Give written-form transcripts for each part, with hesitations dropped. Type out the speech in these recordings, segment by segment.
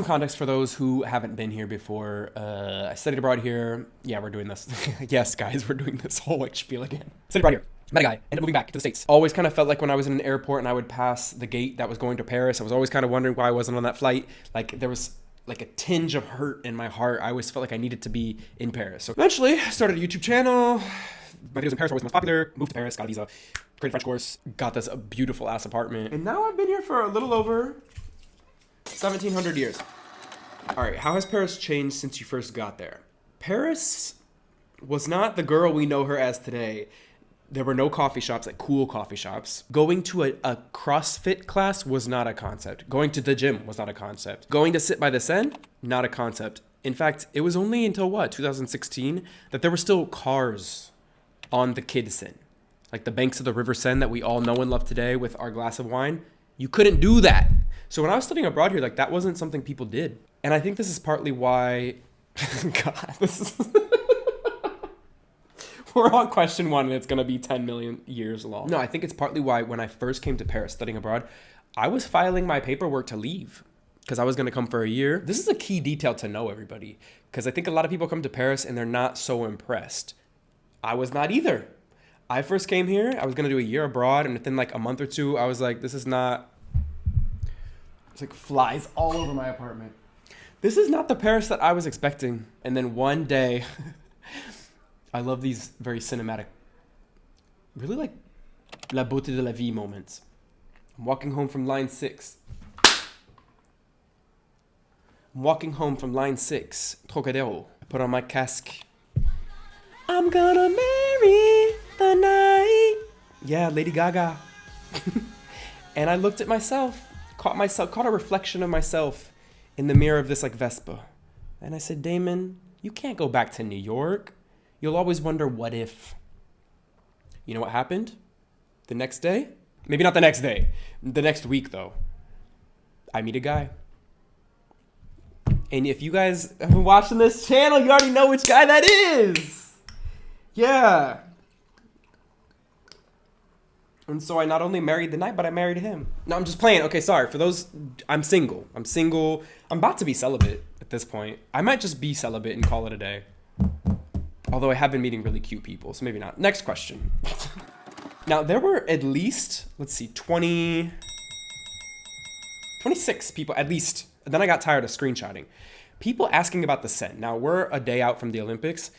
context for those who haven't been here before. I studied abroad here. Yeah, we're doing this. Yes, guys, we're doing this whole like spiel again. Studied abroad here. Met a guy, ended up moving back to the States. Always kind of felt like when I was in an airport and I would pass the gate that was going to Paris, I was always kind of wondering why I wasn't on that flight. Like there was like a tinge of hurt in my heart. I always felt like I needed to be in Paris. So eventually started a YouTube channel. My videos in Paris were always the most popular. Moved to Paris, got a visa, created a French course, got this beautiful ass apartment. And now I've been here for a little over 1,700 years. All right, how has Paris changed since you first got there? Paris was not the girl we know her as today. There were no coffee shops, like cool coffee shops. Going to a CrossFit class was not a concept. Going to the gym was not a concept. Going to sit by the Seine, not a concept. In fact, it was only until 2016, that there were still cars on the Quai de Seine. Like the banks of the River Seine that we all know and love today with our glass of wine. You couldn't do that. So when I was studying abroad here, like that wasn't something people did. And I think this is partly why, God, this is... We're on question 1 and it's going to be 10 million years long. No, I think it's partly why when I first came to Paris studying abroad, I was filing my paperwork to leave because I was going to come for a year. This is a key detail to know, everybody, because I think a lot of people come to Paris and they're not so impressed. I was not either. I first came here, I was going to do a year abroad, and within like a month or two, I was like, this is not... It's like flies all over my apartment. This is not the Paris that I was expecting. And then one day... I love these very cinematic, really like la beauté de la vie moments. I'm walking home from line 6. Trocadero. I put on my casque. I'm gonna marry the night. Yeah, Lady Gaga. And I looked at myself, caught a reflection of myself in the mirror of this like Vespa. And I said, Damon, you can't go back to New York. You'll always wonder, what if? You know what happened? The next day? Maybe not the next day. The next week, though. I meet a guy. And if you guys have been watching this channel, you already know which guy that is. Yeah. And so I not only married the night, but I married him. No, I'm just playing. Okay, sorry. For those, I'm single. I'm about to be celibate at this point. I might just be celibate and call it a day. Although I have been meeting really cute people, so maybe not. Next question. Now, there were at least, let's see, 26 people, at least. And then I got tired of screenshotting. People asking about the Seine. Now, we're a day out from the Olympics.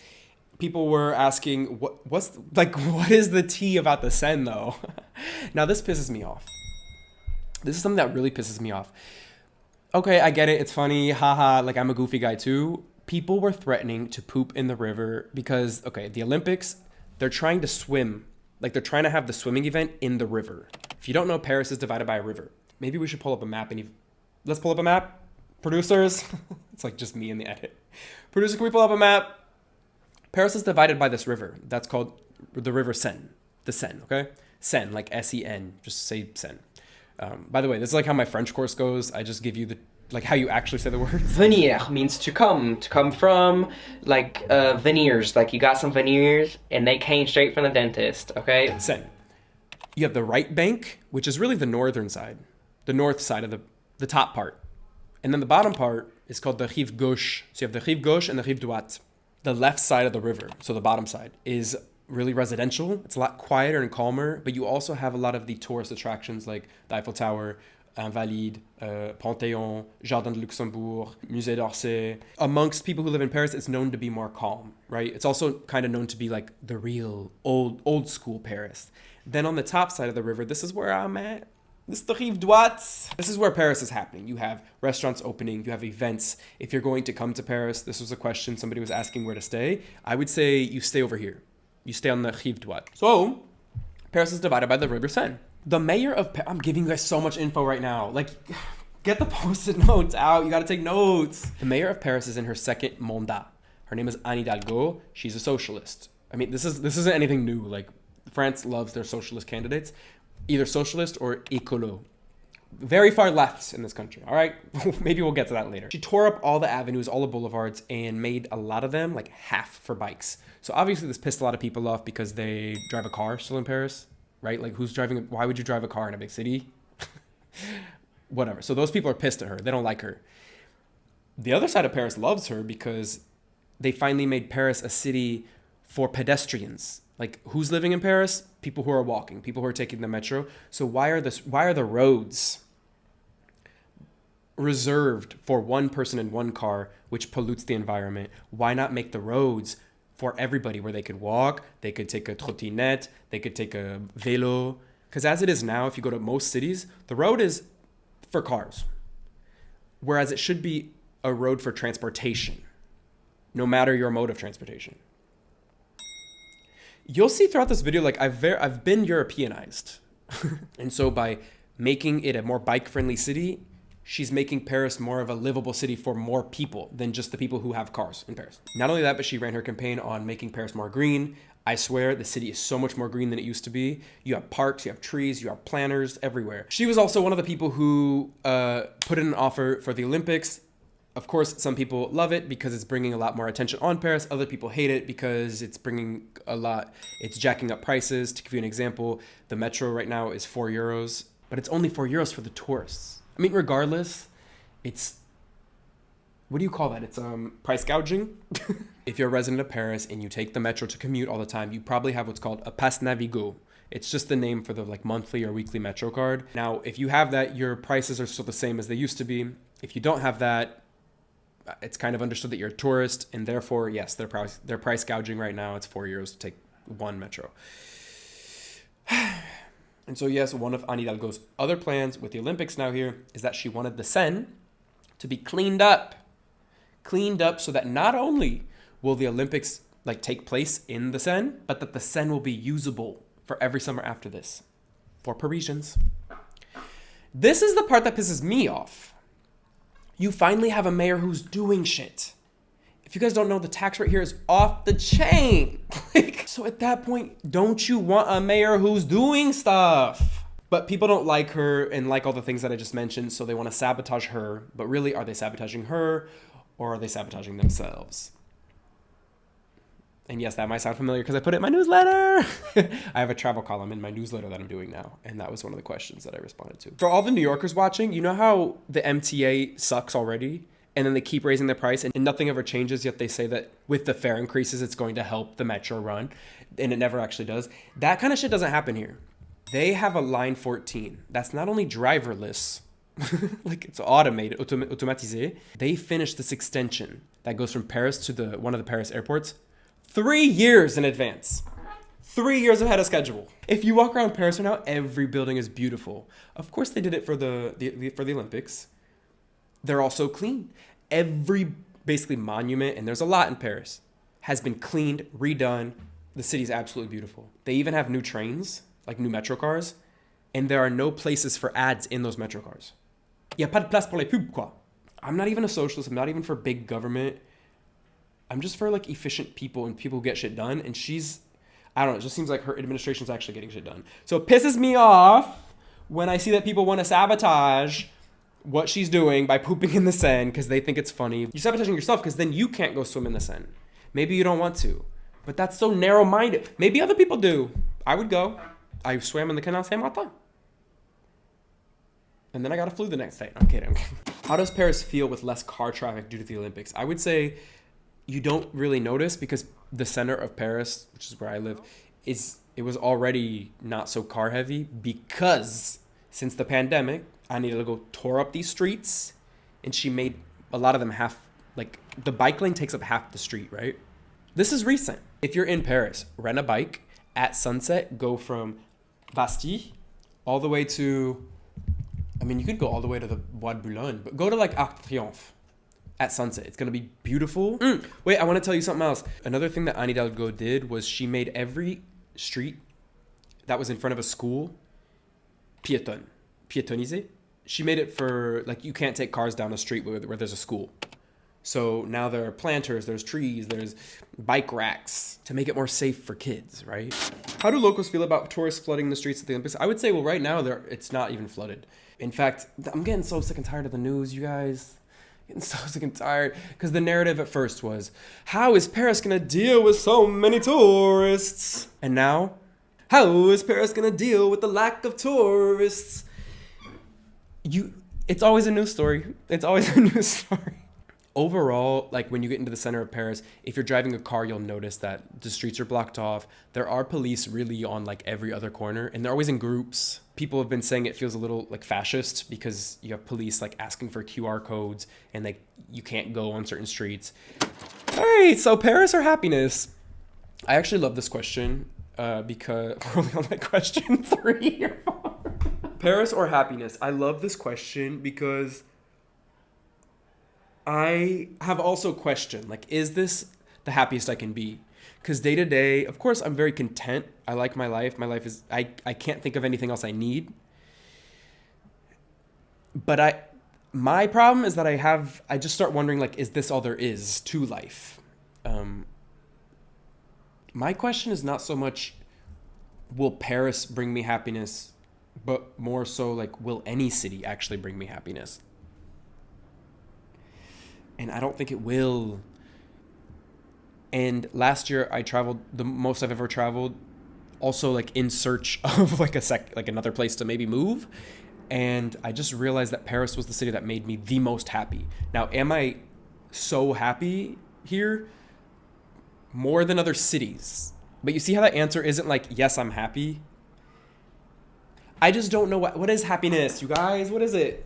People were asking, what is the tea about the Seine, though? Now, this pisses me off. This is something that really pisses me off. Okay, I get it. It's funny. Haha, like I'm a goofy guy, too. People were threatening to poop in the river because, okay, the Olympics, they're trying to swim. Like they're trying to have the swimming event in the river. If you don't know, Paris is divided by a river. Maybe we should pull up a map and let's pull up a map. Producers, it's like just me in the edit. Producer, can we pull up a map? Paris is divided by this river. That's called the River Seine. The Seine, okay? Seine, like S-E-N, just say Seine. By the way, this is like how my French course goes. I just give you like how you actually say the words. Venir means to come from, like veneers, like you got some veneers and they came straight from the dentist, okay? Seine. You have the right bank, which is really the northern side, the north side of the top part. And then the bottom part is called the rive gauche. So you have the rive gauche and the rive droite. The left side of the river, so the bottom side, is really residential. It's a lot quieter and calmer, but you also have a lot of the tourist attractions like the Eiffel Tower, Invalides, Panthéon, Jardin de Luxembourg, Musée d'Orsay. Amongst people who live in Paris, it's known to be more calm, right? It's also kind of known to be like the real old school Paris. Then on the top side of the river, this is where I'm at. This is the rive droite. This is where Paris is happening. You have restaurants opening, you have events. If you're going to come to Paris, this was a question somebody was asking where to stay. I would say you stay over here. You stay on the rive droite. So Paris is divided by the River Seine. The mayor of Paris, I'm giving you guys so much info right now. Like, get the post-it notes out. You got to take notes. The mayor of Paris is in her second mandat. Her name is Anne Hidalgo. She's a socialist. I mean, this isn't anything new. Like, France loves their socialist candidates, either socialist or écolo. Very far lefts in this country, all right? Maybe we'll get to that later. She tore up all the avenues, all the boulevards, and made a lot of them like half for bikes. So obviously this pissed a lot of people off because they drive a car still in Paris, right? Like why would you drive a car in a big city? Whatever. So those people are pissed at her. They don't like her. The other side of Paris loves her because they finally made Paris a city for pedestrians. Like, who's living in Paris? People who are walking, people who are taking the metro. So why are the roads reserved for one person in one car, which pollutes the environment? Why not make the roads for everybody, where they could walk, they could take a trottinette, they could take a vélo? Because as it is now, if you go to most cities, the road is for cars, whereas it should be a road for transportation, no matter your mode of transportation. You'll see throughout this video, like I've been Europeanized. And so by making it a more bike-friendly city, she's making Paris more of a livable city for more people than just the people who have cars in Paris. Not only that, but she ran her campaign on making Paris more green. I swear the city is so much more green than it used to be. You have parks, you have trees, you have planters everywhere. She was also one of the people who put in an offer for the Olympics. Of course, some people love it because it's bringing a lot more attention on Paris. Other people hate it because it's jacking up prices. To give you an example, the metro right now is €4, but it's only €4 for the tourists. I mean, regardless, it's, what do you call that? It's price gouging. If you're a resident of Paris and you take the metro to commute all the time, you probably have what's called a pass Navigo. It's just the name for the like monthly or weekly metro card. Now, if you have that, your prices are still the same as they used to be. If you don't have that, it's kind of understood that you're a tourist, and therefore, yes, they're price gouging right now. It's €4 to take one metro. And so, yes, one of Anne Hidalgo's other plans with the Olympics now here is that she wanted the Seine to be cleaned up so that not only will the Olympics like take place in the Seine, but that the Seine will be usable for every summer after this for Parisians. This is the part that pisses me off. You finally have a mayor who's doing shit. If you guys don't know, the tax rate here is off the chain. So at that point, don't you want a mayor who's doing stuff? But people don't like her and like all the things that I just mentioned, so they want to sabotage her. But really, are they sabotaging her or are they sabotaging themselves? And yes, that might sound familiar because I put it in my newsletter. I have a travel column in my newsletter that I'm doing now. And that was one of the questions that I responded to. For all the New Yorkers watching, you know how the MTA sucks already? And then they keep raising the price and nothing ever changes, yet they say that with the fare increases, it's going to help the metro run. And it never actually does. That kind of shit doesn't happen here. They have a line 14 that's not only driverless, like it's automated, automatisé. They finished this extension that goes from Paris to one of the Paris airports 3 years in advance. 3 years ahead of schedule. If you walk around Paris right now, every building is beautiful. Of course they did it for the Olympics. They're also clean. Every basically monument, and there's a lot in Paris, has been cleaned, redone. The city's absolutely beautiful. They even have new trains, like new metro cars, and there are no places for ads in those metro cars. Y a pas de place pour les pubs, quoi. I'm not even a socialist. I'm not even for big government. I'm just for like efficient people and people who get shit done. And I don't know, it just seems like her administration's actually getting shit done. So it pisses me off when I see that people want to sabotage what she's doing by pooping in the Seine because they think it's funny. You're sabotaging yourself because then you can't go swim in the Seine. Maybe you don't want to, but that's so narrow-minded. Maybe other people do. I would go. I swam in the Canal Saint-Martin. And then I got a flu the next day. No, I'm kidding. How does Paris feel with less car traffic due to the Olympics? I would say you don't really notice because the center of Paris, which is where I live, it was already not so car heavy because since the pandemic, Anne Hidalgo tore up these streets and she made a lot of them like the bike lane takes up half the street, right? This is recent. If you're in Paris, rent a bike at sunset, go from Bastille all the way to, I mean, you could go all the way to the Bois de Boulogne, but go to like Arc de Triomphe at sunset. It's going to be beautiful. Wait, I want to tell you something else. Another thing that Anne Hidalgo did was she made every street that was in front of a school piétonisé. She made it for, like, you can't take cars down a street where there's a school. So now there are planters, there's trees, there's bike racks to make it more safe for kids, right? How do locals feel about tourists flooding the streets at the Olympics? I would say, well, right now, it's not even flooded. In fact, I'm getting so sick and tired of the news, you guys. Getting so sick and tired. Because the narrative at first was, how is Paris going to deal with so many tourists? And now, how is Paris going to deal with the lack of tourists? It's always a news story. It's always a news story. overall, like when you get into the center of Paris, if you're driving a car, you'll notice that the streets are blocked off. There are police really on like every other corner, and they're always in groups. People have been saying it feels a little like fascist because you have police like asking for QR codes and like you can't go on certain streets. All right, so Paris or happiness? I actually love this question because we're only on like question 3 or 4. Paris or happiness? I love this question because I have also questioned, like, is this the happiest I can be? Because day to day, of course, I'm very content. I like my life. My life is, I can't think of anything else I need. But my problem is that I just start wondering, like, is this all there is to life? My question is not so much, will Paris bring me happiness, but more so, like, will any city actually bring me happiness? And I don't think it will. And last year I traveled the most I've ever traveled, also like in search of like another place to maybe move. And I just realized that Paris was the city that made me the most happy. Now, am I so happy here? More than other cities. But you see how that answer isn't like, yes, I'm happy. I just don't know what is happiness, you guys? What is it?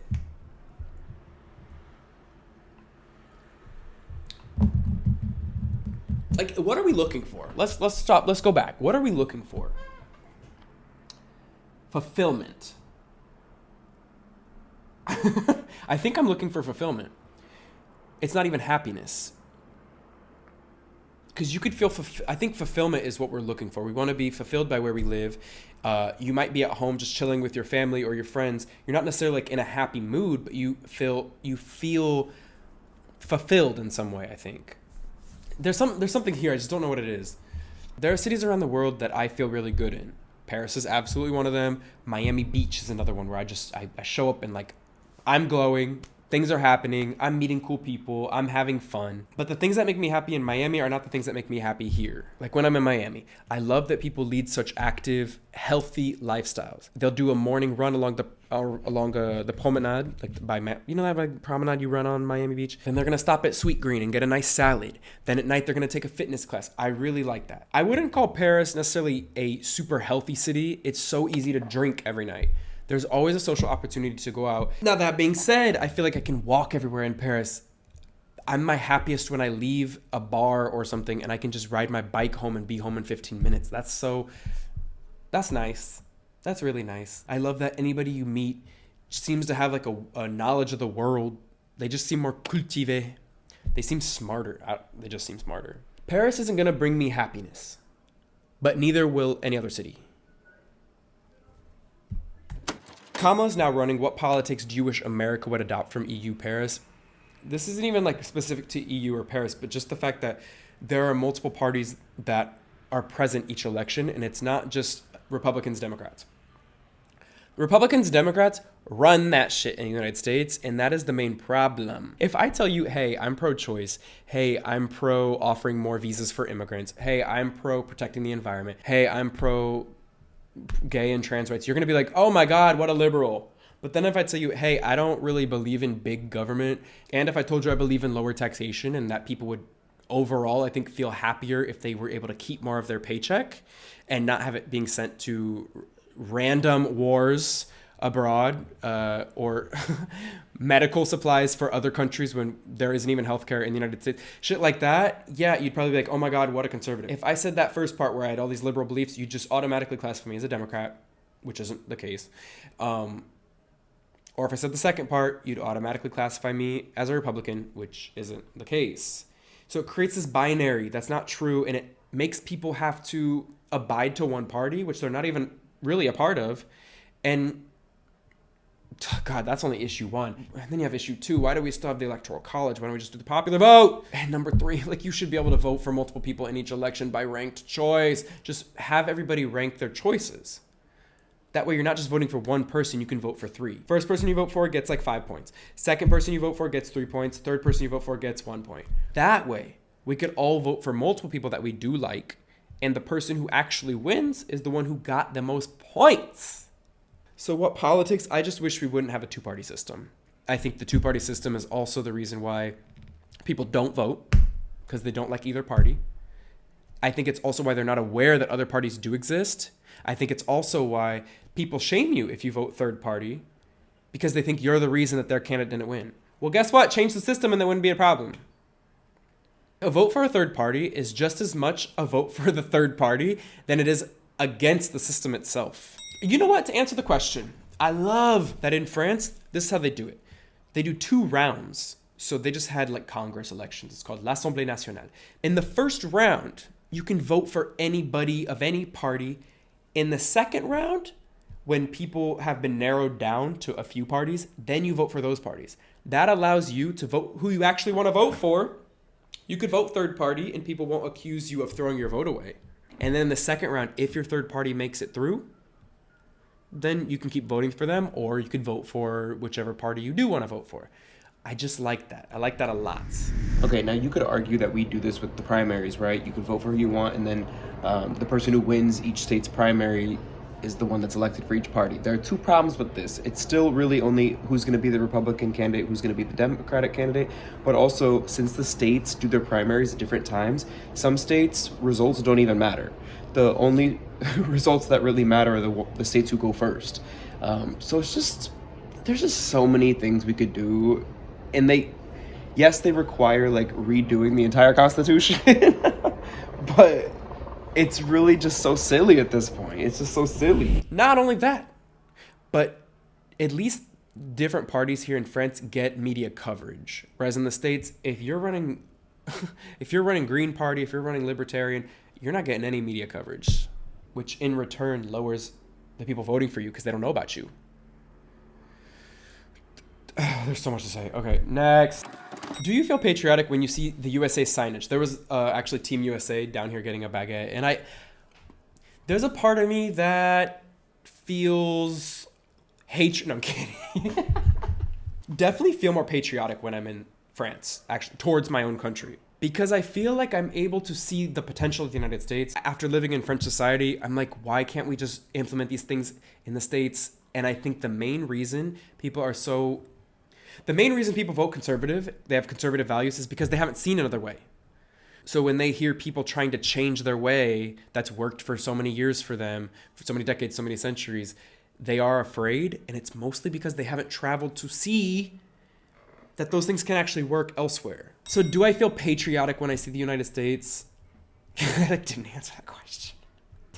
Like, what are we looking for? Let's stop. Let's go back. What are we looking for? Fulfillment. I think I'm looking for fulfillment. It's not even happiness. Because you could feel, I think fulfillment is what we're looking for. We want to be fulfilled by where we live. You might be at home just chilling with your family or your friends. You're not necessarily like in a happy mood, but you feel fulfilled in some way, I think. There's something here. I just don't know what it is. There are cities around the world that I feel really good in. Paris is absolutely one of them. Miami Beach is another one where I show up and like I'm glowing. Things are happening. I'm meeting cool people. I'm having fun. But the things that make me happy in Miami are not the things that make me happy here. Like when I'm in Miami, I love that people lead such active, healthy lifestyles. They'll do a morning run along the promenade, like you know that like promenade you run on Miami Beach. Then they're gonna stop at Sweet Green and get a nice salad. Then at night they're gonna take a fitness class. I really like that. I wouldn't call Paris necessarily a super healthy city. It's so easy to drink every night. There's always a social opportunity to go out. Now, that being said, I feel like I can walk everywhere in Paris. I'm my happiest when I leave a bar or something and I can just ride my bike home and be home in 15 minutes. That's nice. That's really nice. I love that anybody you meet seems to have like a knowledge of the world. They just seem more cultivé. They seem smarter. They just seem smarter. Paris isn't going to bring me happiness, but neither will any other city. Kama is now running what politics do you wish America would adopt from EU Paris? This isn't even like specific to EU or Paris, but just the fact that there are multiple parties that are present each election, and it's not just Republicans, Democrats. Republicans, Democrats run that shit in the United States, and that is the main problem. If I tell you, hey, I'm pro-choice, hey, I'm pro offering more visas for immigrants, hey, I'm pro protecting the environment, hey, I'm pro gay and trans rights, you're going to be like, oh my God, what a liberal. But then if I tell you, hey, I don't really believe in big government, and if I told you I believe in lower taxation and that people would overall, I think, feel happier if they were able to keep more of their paycheck and not have it being sent to random wars abroad or medical supplies for other countries when there isn't even healthcare in the United States, shit like that, yeah, you'd probably be like, oh my God, what a conservative. If I said that first part where I had all these liberal beliefs, you just automatically classify me as a Democrat, which isn't the case. Or if I said the second part, you'd automatically classify me as a Republican, which isn't the case. So it creates this binary that's not true, and it makes people have to abide to one party, which they're not even really a part of. And God, that's only issue 1. And then you have issue 2. Why do we still have the electoral college? Why don't we just do the popular vote? And number 3, like, you should be able to vote for multiple people in each election by ranked choice. Just have everybody rank their choices. That way you're not just voting for one person, you can vote for 3. First person you vote for gets like 5 points. Second person you vote for gets 3 points. Third person you vote for gets 1 point. That way we could all vote for multiple people that we do like, and the person who actually wins is the one who got the most points. So what politics? I just wish we wouldn't have a 2-party system. I think the 2-party system is also the reason why People don't vote because they don't like either party. I think it's also why they're not aware that other parties do exist. I think it's also why people shame you if you vote third party because they think you're the reason that their candidate didn't win. Well, guess what? Change the system and there wouldn't be a problem. A vote for a third party is just as much a vote for the third party than it is against the system itself. You know what? To answer the question, I love that in France, this is how they do it. They do 2 rounds. So they just had like Congress elections. It's called l'Assemblée nationale. In the first round, you can vote for anybody of any party. In the second round, when people have been narrowed down to a few parties, then you vote for those parties. That allows you to vote who you actually want to vote for. You could vote third party and people won't accuse you of throwing your vote away. And then in the second round, if your third party makes it through, then you can keep voting for them, or you could vote for whichever party you do want to vote for. I just like that. I like that a lot. Okay, now you could argue that we do this with the primaries, right? You could vote for who you want, and then the person who wins each state's primary is the one that's elected for each party. There are 2 problems with this. It's still really only who's going to be the Republican candidate, who's going to be the Democratic candidate, but also since the states do their primaries at different times, some states' results don't even matter. The only results that really matter are the states who go first. So there's just so many things we could do. And they require like redoing the entire Constitution, but it's really just so silly at this point. It's just so silly. Not only that, but at least different parties here in France get media coverage. Whereas in the States, if you're running Green Party, if you're running Libertarian, you're not getting any media coverage, which in return lowers the people voting for you because they don't know about you. There's so much to say. Okay, next. Do you feel patriotic when you see the USA signage? There was actually Team USA down here getting a baguette, and there's a part of me that feels hatred. No, I'm kidding. Definitely feel more patriotic when I'm in France, actually, towards my own country. Because I feel like I'm able to see the potential of the United States. After living in French society, I'm like, why can't we just implement these things in the States? And I think the main reason people vote conservative, they have conservative values, is because they haven't seen another way. So when they hear people trying to change their way that's worked for so many years for them, for so many decades, so many centuries, they are afraid. And it's mostly because they haven't traveled to see that those things can actually work elsewhere. So do I feel patriotic when I see the United States? I didn't answer that question.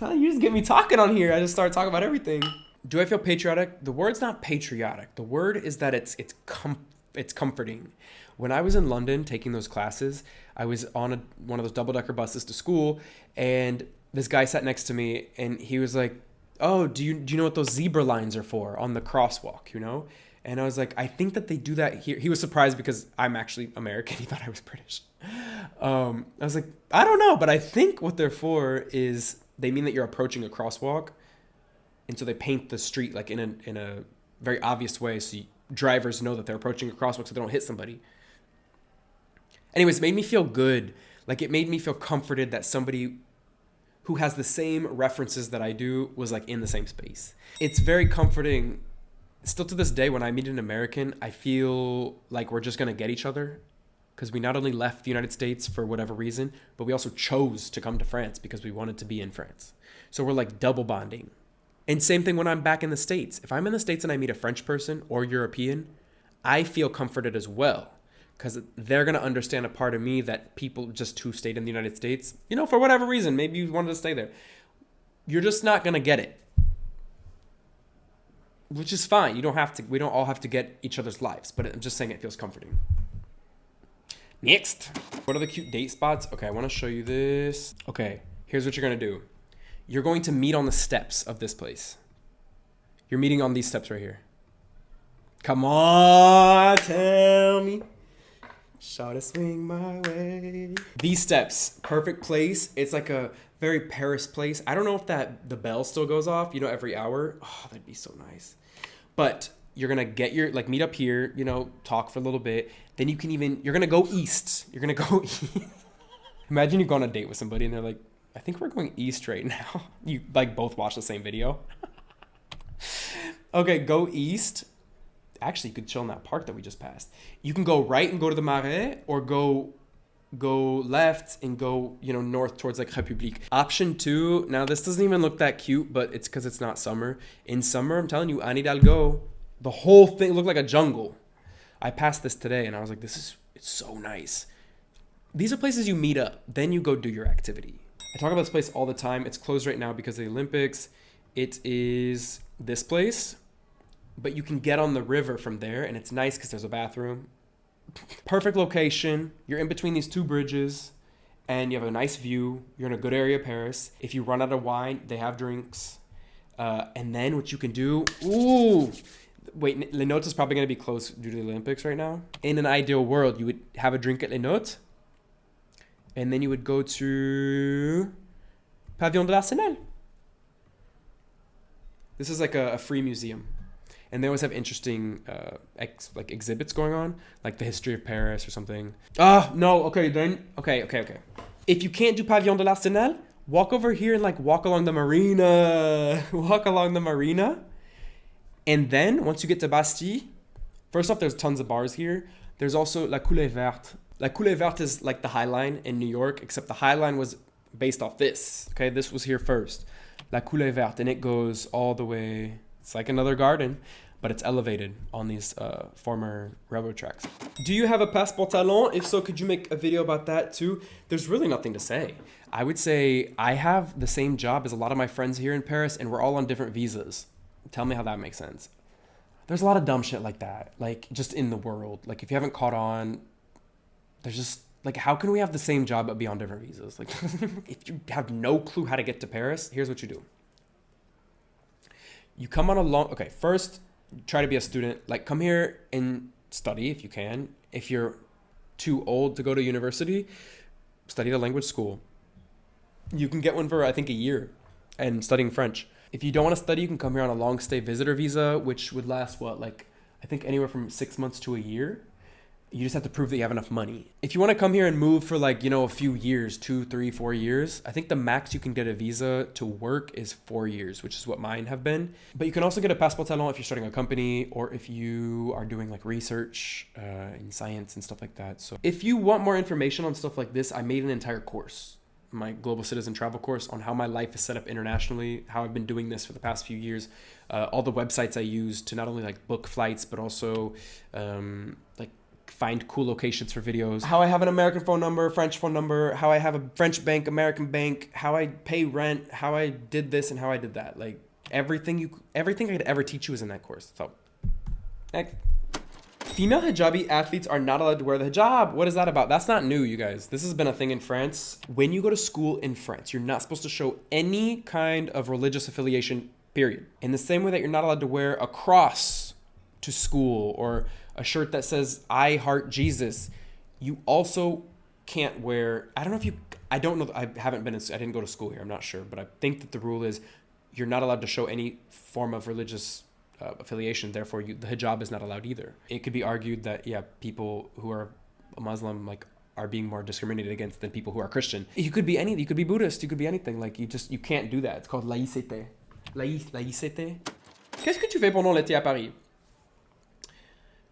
You just get me talking on here. I just start talking about everything. Do I feel patriotic? The word's not patriotic. The word is that it's comforting. When I was in London taking those classes, I was on one of those double-decker buses to school, and this guy sat next to me, and he was like, "Oh, do you know what those zebra lines are for on the crosswalk? You know?" And I was like, "I think that they do that here." He was surprised because I'm actually American. He thought I was British. I was like, "I don't know, but I think what they're for is they mean that you're approaching a crosswalk." And so they paint the street like in a very obvious way so drivers know that they're approaching a crosswalk so they don't hit somebody. Anyways, it made me feel good. Like it made me feel comforted that somebody who has the same references that I do was like in the same space. It's very comforting. Still to this day, when I meet an American, I feel like we're just going to get each other because we not only left the United States for whatever reason, but we also chose to come to France because we wanted to be in France. So we're like double bonding. And same thing when I'm back in the States. If I'm in the States and I meet a French person or European, I feel comforted as well because they're going to understand a part of me that people just who stayed in the United States, you know, for whatever reason, maybe you wanted to stay there. You're just not going to get it, which is fine. We don't all have to get each other's lives, but I'm just saying it feels comforting. Next. What are the cute date spots? Okay, I want to show you this. Okay, here's what you're going to do. You're going to meet on the steps of this place. You're meeting on these steps right here. Come on, tell me. Shall to swing my way. These steps, perfect place. It's like a very Paris place. I don't know if the bell still goes off, every hour. Oh, that'd be so nice. But you're going to get meet up here, talk for a little bit. Then you're going to go east. You're going to go east. Imagine you go on a date with somebody and they're like, I think we're going east right now. You both watch the same video. Okay, go east. Actually, you could chill in that park that we just passed. You can go right and go to the Marais, or go left and go, you know, north towards like République. Option 2, now this doesn't even look that cute, but it's because it's not summer. In summer, I'm telling you, Anne Hidalgo, the whole thing looked like a jungle. I passed this today and I was like, it's so nice. These are places you meet up, then you go do your activity. I talk about this place all the time. It's closed right now because of the Olympics. It is this place, but you can get on the river from there, and it's nice because there's a bathroom. Perfect location. You're in between these two bridges, and you have a nice view. You're in a good area of Paris. If you run out of wine, they have drinks. And then what you can do, wait, Les Notes is probably going to be closed due to the Olympics right now. In an ideal world, you would have a drink at Les Notes, and then you would go to Pavillon de l'Arsenal. This is like a free museum. And they always have interesting exhibits going on, like the history of Paris or something. Okay. If you can't do Pavillon de l'Arsenal, walk over here and like walk along the marina. And then once you get to Bastille, first off, there's tons of bars here. There's also La Coulée Verte. La Coulée Verte is like the High Line in New York, except the High Line was based off this. Okay, this was here first. La Coulée Verte, and it goes all the way. It's like another garden, but it's elevated on these former railroad tracks. Do you have a passport talent? If so, could you make a video about that too? There's really nothing to say. I would say I have the same job as a lot of my friends here in Paris, and we're all on different visas. Tell me how that makes sense. There's a lot of dumb shit like that, like just in the world. Like if you haven't caught on, there's just like, how can we have the same job but be on different visas? Like if you have no clue how to get to Paris, here's what you do. You come on a long, okay, first try to be a student, like come here and study if you can. If you're too old to go to university, study the language school. You can get one for I think a year and studying French. If you don't want to study, you can come here on a long stay visitor visa, which would last I think anywhere from 6 months to a year. You just have to prove that you have enough money. If you want to come here and move for a few years, 2, 3, 4 years, I think the max you can get a visa to work is 4 years, which is what mine have been. But you can also get a passport talent if you're starting a company or if you are doing like research in science and stuff like that. So if you want more information on stuff like this, I made an entire course, my Global Citizen Travel course, on how my life is set up internationally, how I've been doing this for the past few years, all the websites I use to not only like book flights, but also find cool locations for videos, how I have an American phone number, French phone number, how I have a French bank, American bank, how I pay rent, how I did this and how I did that. Like everything I could ever teach you is in that course. So next. Female hijabi athletes are not allowed to wear the hijab. What is that about? That's not new, you guys. This has been a thing in France. When you go to school in France, you're not supposed to show any kind of religious affiliation, period. In the same way that you're not allowed to wear a cross to school or a shirt that says I heart Jesus, you also can't wear, I didn't go to school here, I'm not sure, but I think that the rule is you're not allowed to show any form of religious affiliation, therefore the hijab is not allowed either. It could be argued that people who are Muslim are being more discriminated against than people who are Christian. You could be anything, you could be Buddhist, you could be anything, you can't do that. It's called laïcité. Laïcité. Qu'est-ce que tu fais pendant l'été à Paris?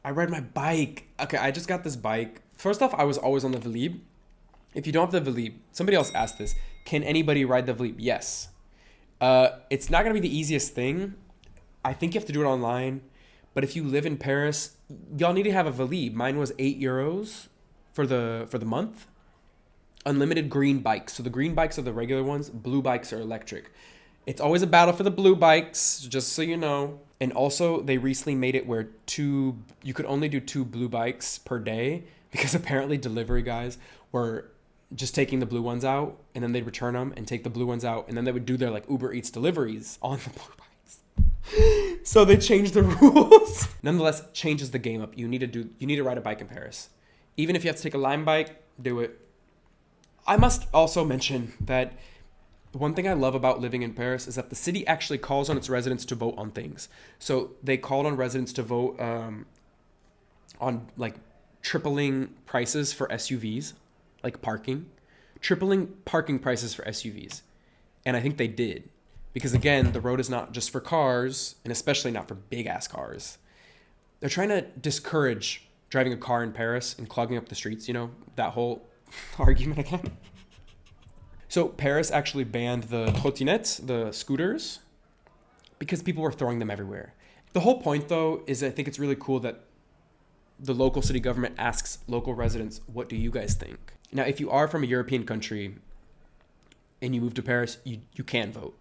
I ride my bike. Okay, I just got this bike. First off, I was always on the Vélibs. If you don't have the Vélibs, somebody else asked this. Can anybody ride the Vélibs? Yes. It's not going to be the easiest thing. I think you have to do it online. But if you live in Paris, y'all need to have a Vélibs. Mine was €8 for the month. Unlimited green bikes. So the green bikes are the regular ones. Blue bikes are electric. It's always a battle for the blue bikes, just so you know. And also, they recently made it where you could only do 2 blue bikes per day because apparently delivery guys were just taking the blue ones out and then they'd return them and take the blue ones out and then they would do their Uber Eats deliveries on the blue bikes. So they changed the rules. Nonetheless, changes the game up. You need to ride a bike in Paris. Even if you have to take a Lime bike, do it. I must also mention that one thing I love about living in Paris is that the city actually calls on its residents to vote on things. So they called on residents to vote on tripling prices for SUVs, like parking, tripling parking prices for SUVs. And I think they did because again, the road is not just for cars and especially not for big ass cars. they're trying to discourage driving a car in Paris and clogging up the streets, you know, that whole argument again. So Paris actually banned the trottinettes, the scooters, because people were throwing them everywhere. The whole point, though, is I think it's really cool that the local city government asks local residents, what do you guys think? Now, if you are from a European country and you move to Paris, you can vote.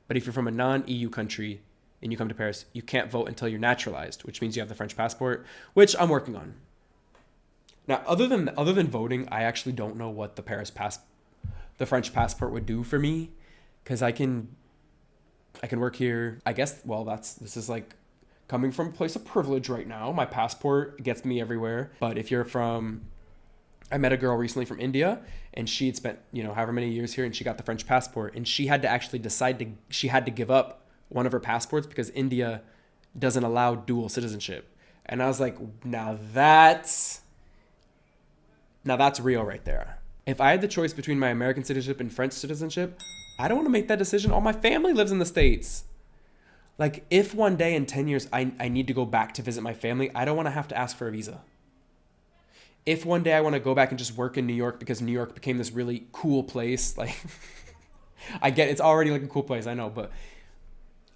But if you're from a non-EU country and you come to Paris, you can't vote until you're naturalized, which means you have the French passport, which I'm working on. Now, other than voting, I actually don't know what the French passport would do for me, because I can work here. I guess, well, this is like coming from a place of privilege right now. My passport gets me everywhere. But if you're I met a girl recently from India, and she had spent, however many years here, and she got the French passport, and she had to actually she had to give up one of her passports because India doesn't allow dual citizenship. And I was like, now that's real right there. If I had the choice between my American citizenship and French citizenship, I don't want to make that decision. All my family lives in the States. Like, if one day in 10 years I need to go back to visit my family, I don't want to have to ask for a visa. If one day I want to go back and just work in New York because New York became this really cool place, like, I get it's already like a cool place, I know, but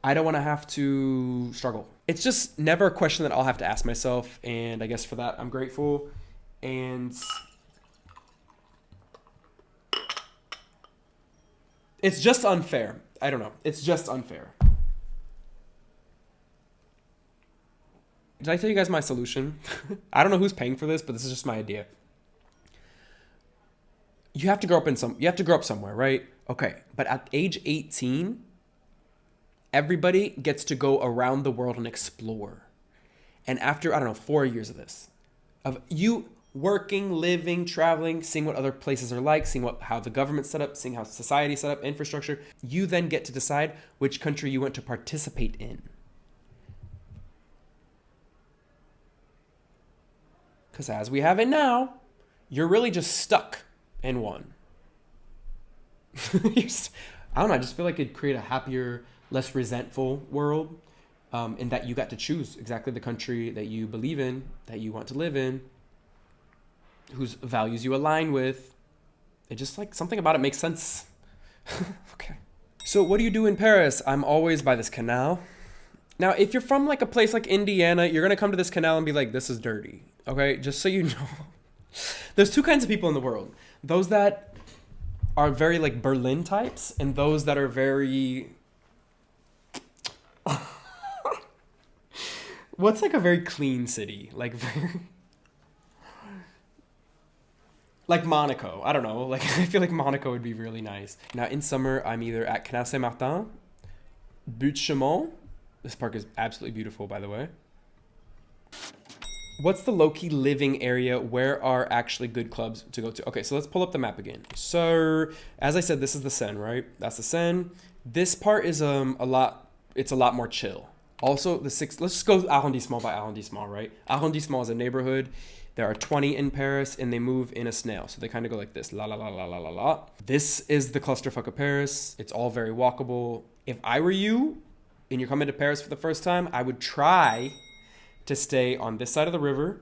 I don't want to have to struggle. It's just never a question that I'll have to ask myself, and I guess for that I'm grateful. And it's just unfair. I don't know. It's just unfair. Did I tell you guys my solution? I don't know who's paying for this, but this is just my idea. You have to grow up somewhere, right? Okay. But at age 18, everybody gets to go around the world and explore. And after, 4 years of this, of you working, living, traveling, seeing what other places are like, seeing how the government's set up, seeing how society's set up, infrastructure, you then get to decide which country you want to participate in. Because as we have it now, you're really just stuck in one. I don't know, I just feel like it'd create a happier, less resentful world, in that you got to choose exactly the country that you believe in, that you want to live in, whose values you align with. It just, like, something about it makes sense. Okay. So what do you do in Paris? I'm always by this canal. Now, if you're from like a place like Indiana, you're going to come to this canal and be like, this is dirty. Okay? Just so you know. There's two kinds of people in the world. Those that are very like Berlin types, and those that are very... What's like a very clean city? Like very... Like Monaco. I don't know. Like, I feel like Monaco would be really nice. Now, in summer, I'm either at Canal Saint-Martin, Butte-Chaumont. This park is absolutely beautiful, by the way. What's the low-key living area? Where are actually good clubs to go to? Okay, so let's pull up the map again. So, as I said, this is the Seine, right? That's the Seine. This part is a lot more chill. Also, let's just go arrondissement by arrondissement, right? Arrondissement is a neighborhood. There are 20 in Paris, and they move in a snail. So they kind of go like this, la la la la la la la. This is the clusterfuck of Paris. It's all very walkable. If I were you, and you're coming to Paris for the first time, I would try to stay on this side of the river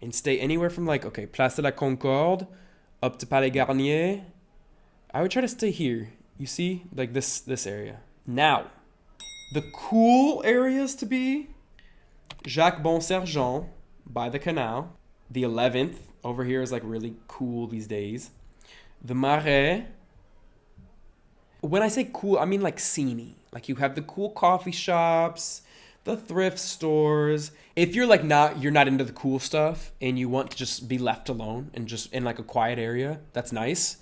and stay anywhere from like, okay, Place de la Concorde up to Palais Garnier. I would try to stay here. You see, like this area. Now, the cool areas to be Jacques Bon-Sergent by the canal. The 11th over here is like really cool these days. The Marais. When I say cool, I mean like sceney. Like you have the cool coffee shops, the thrift stores. If you're like you're not into the cool stuff and you want to just be left alone and just in like a quiet area, that's nice.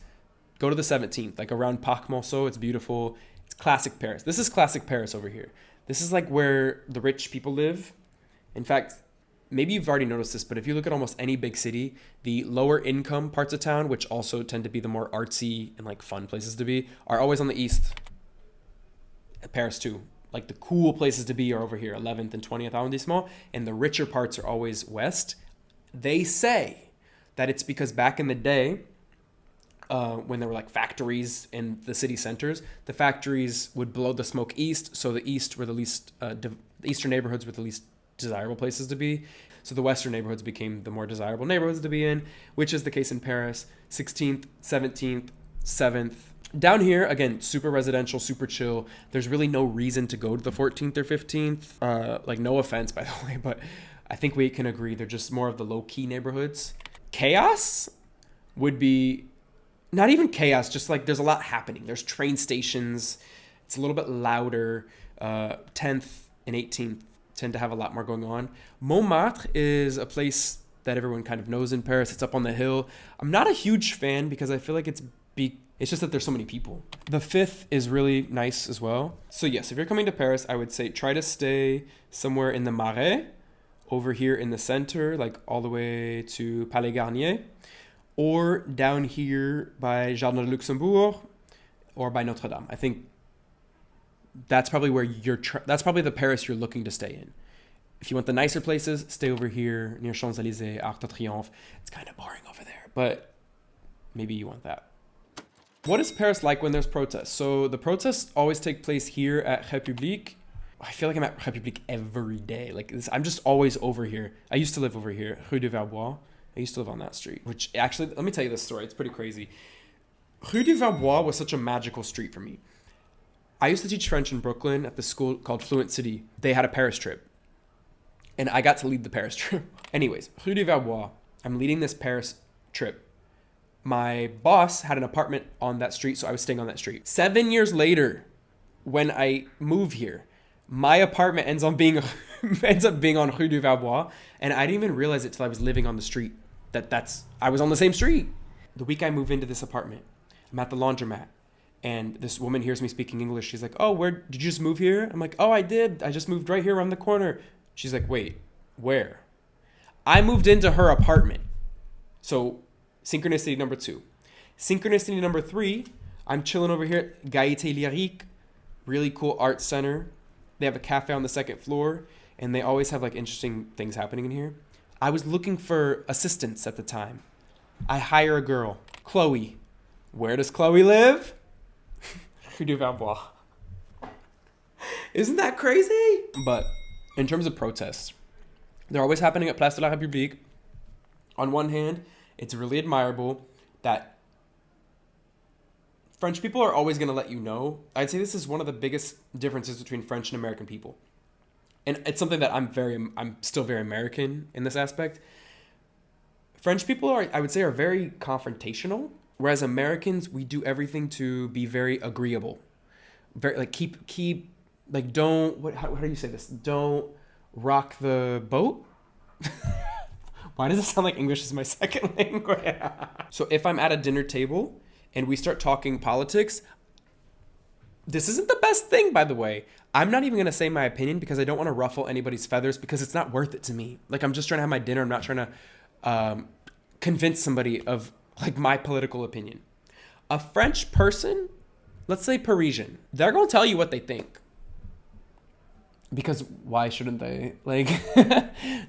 Go to the 17th, like around Parc Monceau. It's beautiful. It's classic Paris. This is classic Paris over here. This is like where the rich people live. In fact, maybe you've already noticed this, but if you look at almost any big city, the lower income parts of town, which also tend to be the more artsy and like fun places to be, are always on the east. Paris too. Like the cool places to be are over here, 11th and 20th arrondissement, and the richer parts are always west. They say that it's because back in the day, when there were like factories in the city centers, the factories would blow the smoke east, so the east were the least, the eastern neighborhoods were the least desirable places to be. So the western neighborhoods became the more desirable neighborhoods to be in, which is the case in Paris. 16th, 17th, 7th. Down here, again, super residential, super chill. There's really no reason to go to the 14th or 15th. Like, no offense, by the way, but I think we can agree they're just more of the low-key neighborhoods. Chaos would be, not even chaos, just like there's a lot happening. There's train stations. It's a little bit louder. 10th and 18th tend to have a lot more going on. Montmartre is a place that everyone kind of knows in Paris. It's up on the hill. I'm not a huge fan because I feel like it's just that there's so many people. The 5th is really nice as well. So yes, if you're coming to Paris, I would say try to stay somewhere in the Marais, over here in the center, like all the way to Palais Garnier, or down here by Jardin de Luxembourg, or by Notre Dame. I think that's probably where that's probably the Paris you're looking to stay in. If you want the nicer places, stay over here near Champs-Élysées, Arc de Triomphe. It's kind of boring over there, but maybe you want that. What is Paris like when there's protests? So the protests always take place here at République. I feel like I'm at République every day. Like this, I'm just always over here. I used to live over here, Rue de Verbois. I used to live on that street, which actually, let me tell you this story. It's pretty crazy. Rue de Verbois was such a magical street for me. I used to teach French in Brooklyn at the school called Fluent City. They had a Paris trip, and I got to lead the Paris trip. Anyways, Rue de Verbois, I'm leading this Paris trip. My boss had an apartment on that street, so I was staying on that street. 7 years later, when I move here, my apartment ends up being on Rue de Verbois, and I didn't even realize it till I was living on the street. I was on the same street. The week I move into this apartment, I'm at the laundromat, and this woman hears me speaking English. She's like, "Oh, where did you just move here?" I'm like, "Oh, I did. I just moved right here around the corner." She's like, "Wait, where?" I moved into her apartment. So, synchronicity number 2. Synchronicity number 3, I'm chilling over here at Gaieté Lyrique, really cool art center. They have a cafe on the 2nd floor, and they always have like interesting things happening in here. I was looking for assistants at the time. I hire a girl, Chloe. Where does Chloe live? Rue de Verbois. Isn't that crazy? But in terms of protests, they're always happening at Place de la République. On one hand, it's really admirable that French people are always going to let you know. I'd say this is one of the biggest differences between French and American people. And it's something that I'm still very American in this aspect. French people I would say are very confrontational, whereas Americans, we do everything to be very agreeable. Very like keep like don't how do you say this? Don't rock the boat. Why does it sound like English is my second language? So if I'm at a dinner table and we start talking politics, this isn't the best thing, by the way. I'm not even going to say my opinion because I don't want to ruffle anybody's feathers because it's not worth it to me. Like, I'm just trying to have my dinner. I'm not trying to convince somebody of, like, my political opinion. A French person, let's say Parisian, they're going to tell you what they think. Because why shouldn't they? Like,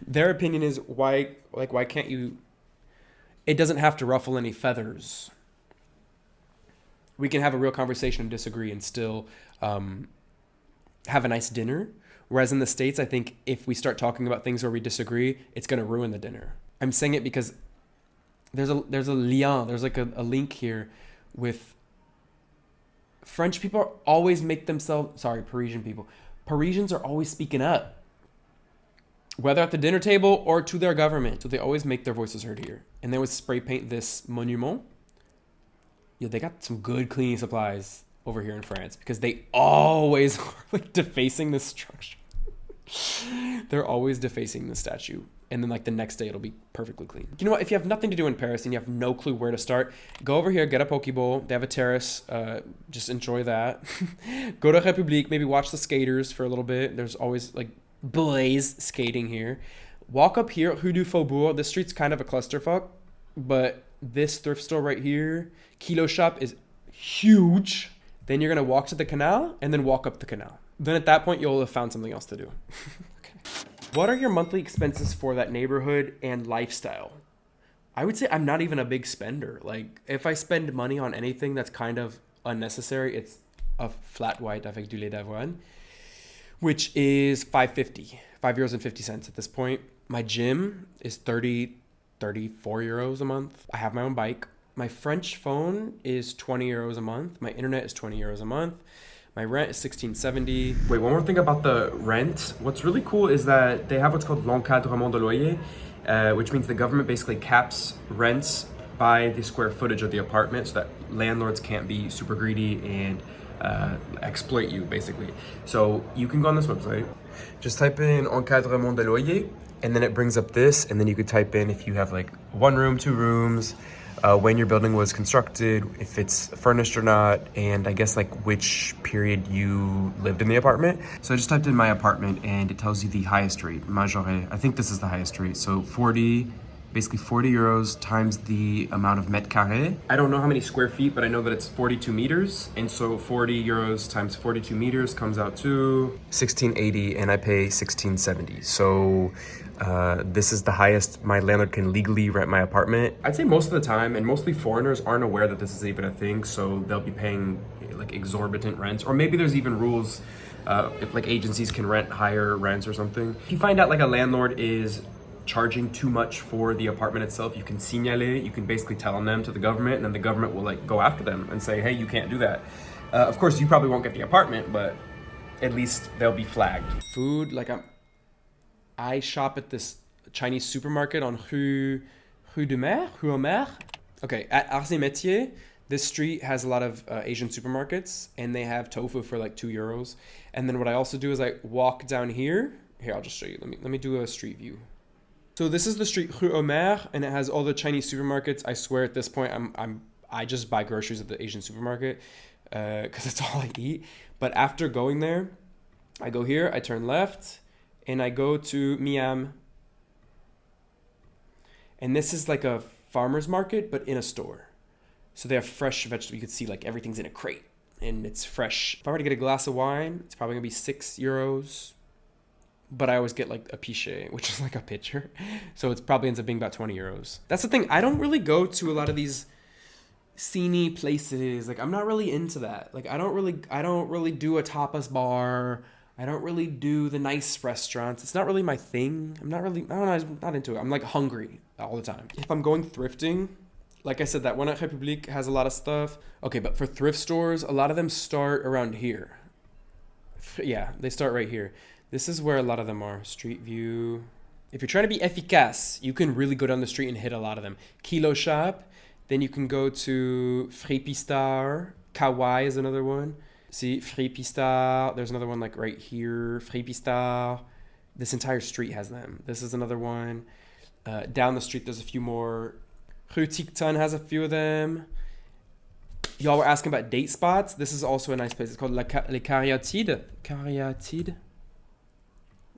their opinion is why can't you? It doesn't have to ruffle any feathers. We can have a real conversation and disagree and still have a nice dinner. Whereas in the States, I think if we start talking about things where we disagree, it's going to ruin the dinner. I'm saying it because there's a lien, there's like a link here with French people always make themselves, Parisian people. Parisians are always speaking up, whether at the dinner table or to their government. So they always make their voices heard here. And they always spray paint this monument. Yeah, they got some good cleaning supplies over here in France because they always are like defacing the structure. They're always defacing the statue. And then like the next day it'll be perfectly clean. You know what? If you have nothing to do in Paris and you have no clue where to start, go over here, get a poke bowl. They have a terrace. Just enjoy that. Go to République, maybe watch the skaters for a little bit. There's always like boys skating here. Walk up here, Rue du Faubourg. This street's kind of a clusterfuck, but this thrift store right here, Kilo Shop, is huge. Then you're going to walk to the canal and then walk up the canal. Then at that point, you'll have found something else to do. Okay. What are your monthly expenses for that neighborhood and lifestyle? I would say I'm not even a big spender. Like, if I spend money on anything that's kind of unnecessary, it's a flat white avec du lait d'avoine, which is 5.50, €5.50 at this point. My gym is 34 euros a month. I have my own bike. My French phone is 20 euros a month. My internet is 20 euros a month. My rent is 16.70. Wait, one more thing about the rent. What's really cool is that they have what's called l'encadrement de loyer, which means the government basically caps rents by the square footage of the apartment so that landlords can't be super greedy and exploit you, basically. So you can go on this website, just type in encadrement de loyer, and then it brings up this, and then you could type in if you have like 1 room, 2 rooms, when your building was constructed, if it's furnished or not, and I guess like which period you lived in the apartment. So I just typed in my apartment and it tells you the highest rate, majoré. I think this is the highest rate. So 40 euros times the amount of mètres carrés. I don't know how many square feet, but I know that it's 42 meters. And so 40 euros times 42 meters comes out to 16.80, and I pay 16.70. So this is the highest my landlord can legally rent my apartment. I'd say most of the time, and mostly foreigners aren't aware that this is even a thing, so they'll be paying like exorbitant rents, or maybe there's even rules if like agencies can rent higher rents or something. If you find out like a landlord is charging too much for the apartment itself, you can signaler, you can basically tell them to the government, and then the government will like go after them and say, hey, you can't do that. Of course, you probably won't get the apartment, but at least they'll be flagged. Food, like I shop at this Chinese supermarket on Rue de Mer, Rue au Mer. Okay, at Arts et Métiers, this street has a lot of Asian supermarkets, and they have tofu for like 2 euros. And then what I also do is I walk down here. Here, I'll just show you. Let me do a street view. So this is the street Rue au Mer, and it has all the Chinese supermarkets. I swear at this point, I just buy groceries at the Asian supermarket because that's all I eat. But after going there, I go here, I turn left, and I go to Miam. And this is like a farmer's market, but in a store. So they have fresh vegetables. You can see like everything's in a crate, and it's fresh. If I were to get a glass of wine, it's probably gonna be 6 euros. But I always get like a pichet, which is like a pitcher. So it probably ends up being about 20 euros. That's the thing. I don't really go to a lot of these scene places. Like I'm not really into that. Like I don't really do a tapas bar. I don't really do the nice restaurants. It's not really my thing. I'm not into it. I'm like hungry all the time. If I'm going thrifting, like I said, that one at République has a lot of stuff. Okay, but for thrift stores, a lot of them start around here. Yeah, they start right here. This is where a lot of them are. Street view. If you're trying to be efficace, you can really go down the street and hit a lot of them. Kilo Shop. Then you can go to Fripistar. Kawaii is another one. See, Fripistar. There's another one like right here. Fripistar. This entire street has them. This is another one. Down the street, there's a few more. Rue Ticton has a few of them. Y'all were asking about date spots. This is also a nice place. It's called Les Cariatides. Cariatides.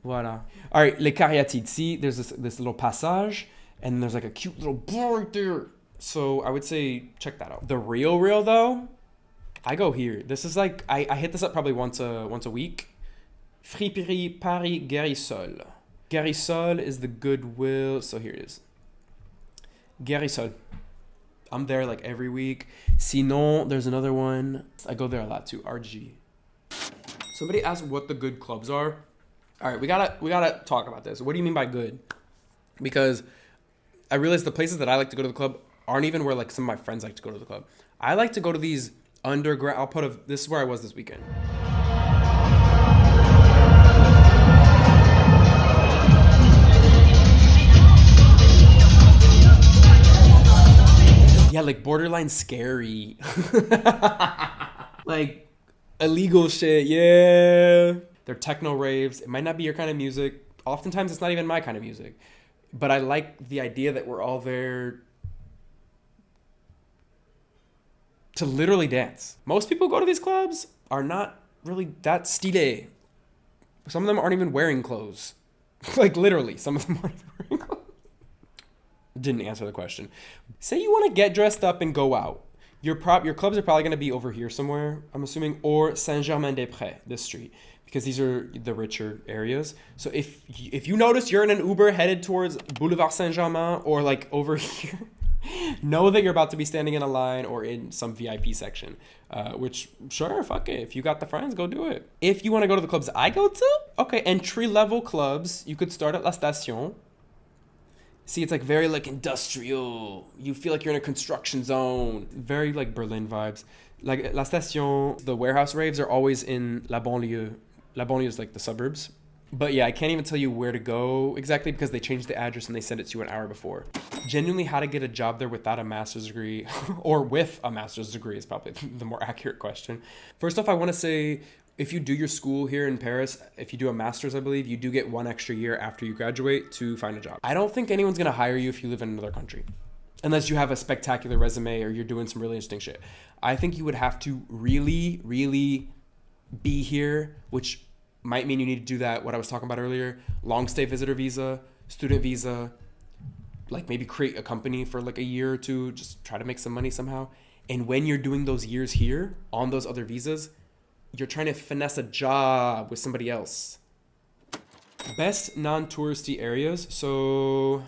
Voila. All right, Les Cariatides. See, there's this little passage, and there's like a cute little bar right there. So I would say check that out. The real though, I go here. This is like I hit this up probably once a week. Friperie Paris Guérissol. Guérissol is the Goodwill. So here it is. Guérissol. I'm there like every week. Sinon, there's another one. I go there a lot too. RG. Somebody asked what the good clubs are. All right, we gotta talk about this. What do you mean by good? Because I realize the places that I like to go to the club aren't even where like some of my friends like to go to the club. I like to go to these underground. This is where I was this weekend. Yeah, like borderline scary. Like illegal shit, yeah. They're techno raves. It might not be your kind of music. Oftentimes it's not even my kind of music. But I like the idea that we're all there to literally dance. Most people who go to these clubs are not really that stylé. Some of them aren't even wearing clothes. Like literally, some of them aren't even wearing clothes. Didn't answer the question. Say you want to get dressed up and go out. Your clubs are probably going to be over here somewhere, I'm assuming, or Saint-Germain-des-Prés, this street, because these are the richer areas. So if you notice you're in an Uber headed towards Boulevard Saint-Germain or like over here, know that you're about to be standing in a line or in some VIP section, which, sure, fuck it. If you got the friends, go do it. If you want to go to the clubs I go to, okay, entry-level clubs, you could start at La Station. See, it's like very like industrial. You feel like you're in a construction zone. Very like Berlin vibes. Like La Station, the warehouse raves are always in La Banlieue. La Banlieue is like the suburbs. But yeah, I can't even tell you where to go exactly because they changed the address and they sent it to you an hour before. Genuinely, how to get a job there without a master's degree or with a master's degree is probably the more accurate question. First off, I want to say if you do your school here in Paris, if you do a master's, I believe, you do get 1 extra year after you graduate to find a job. I don't think anyone's going to hire you if you live in another country, unless you have a spectacular resume or you're doing some really interesting shit. I think you would have to really, really be here, which might mean you need to do that, what I was talking about earlier, long stay visitor visa, student visa, like maybe create a company for like a year or two, just try to make some money somehow. And when you're doing those years here on those other visas, you're trying to finesse a job with somebody else. Best non-touristy areas. So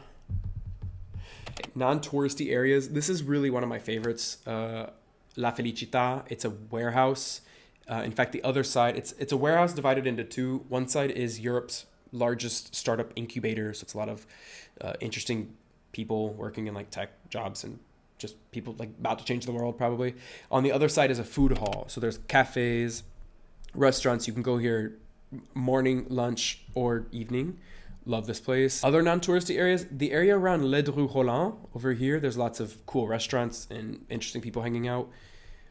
non-touristy areas, this is really one of my favorites. La Felicita, it's a warehouse. In fact, the other side, it's a warehouse divided into two. One side is Europe's largest startup incubator. So it's a lot of interesting people working in like tech jobs and just people like about to change the world probably. On the other side is a food hall. So there's cafes, restaurants. You can go here morning, lunch, or evening. Love this place. Other non-touristy areas, the area around Les Rue Roland over here, there's lots of cool restaurants and interesting people hanging out.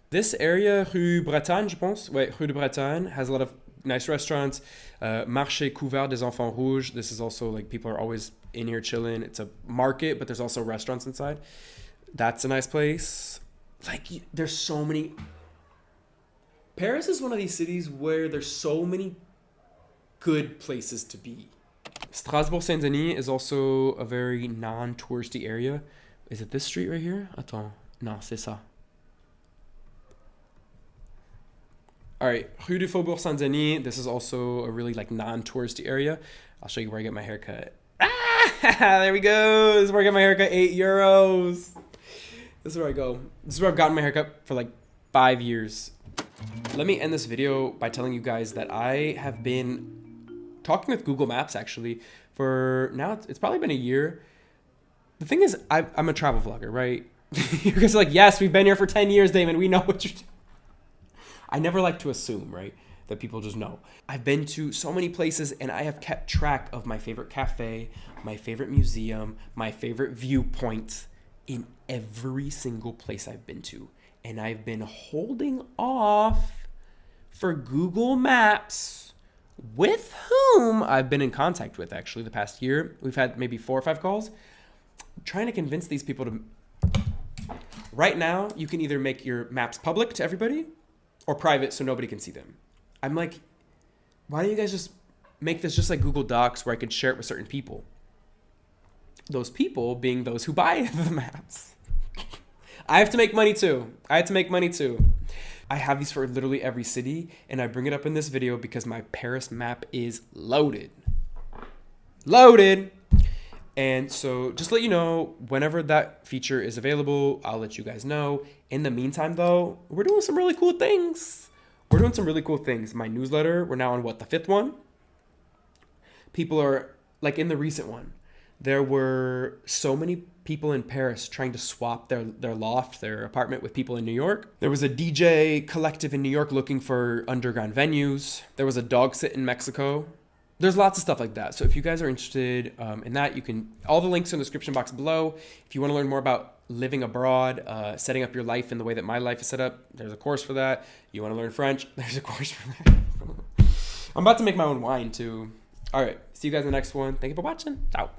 This area, Rue Bretagne, je pense, ouais, Rue de Bretagne, has a lot of nice restaurants. Marché Couvert des Enfants Rouges, this is also like people are always in here chilling. It's a market, but there's also restaurants inside. That's a nice place. Like, there's so many. Paris is one of these cities where there's so many good places to be. Strasbourg-Saint-Denis is also a very non-touristy area. Is it this street right here? Attends. Non, c'est ça. All right, Rue du Faubourg Saint-Denis. This is also a really like non-touristy area. I'll show you where I get my haircut. Ah, there we go. This is where I get my haircut. €8. This is where I go. This is where I've gotten my haircut for like 5 years. Let me end this video by telling you guys that I have been talking with Google Maps actually for now. It's probably been a year. The thing is, I'm a travel vlogger, right? You guys are like, yes, we've been here for 10 years, Damon. We know what you're doing. I never like to assume, right, that people just know. I've been to so many places and I have kept track of my favorite cafe, my favorite museum, my favorite viewpoint in every single place I've been to. And I've been holding off for Google Maps, with whom I've been in contact with actually the past year. We've had maybe 4 or 5 calls. I'm trying to convince these people to... Right now, you can either make your maps public to everybody or private so nobody can see them. I'm like, why don't you guys just make this just like Google Docs where I could share it with certain people? Those people being those who buy the maps. I have to make money too. I have these for literally every city, and I bring it up in this video because my Paris map is loaded. And so just to let you know, whenever that feature is available, I'll let you guys know. In the meantime, though, we're doing some really cool things. My newsletter, we're now on the 5th one. People are, like in the recent one, there were so many people in Paris trying to swap their loft, their apartment with people in New York. There was a DJ collective in New York looking for underground venues. There was a dog sit in Mexico. There's lots of stuff like that. So if you guys are interested in that, you can, all the links are in the description box below. If you want to learn more about living abroad, setting up your life in the way that my life is set up, there's a course for that. You want to learn French, there's a course for that. I'm about to make my own wine too. All right, see you guys in the next one. Thank you for watching. Ciao.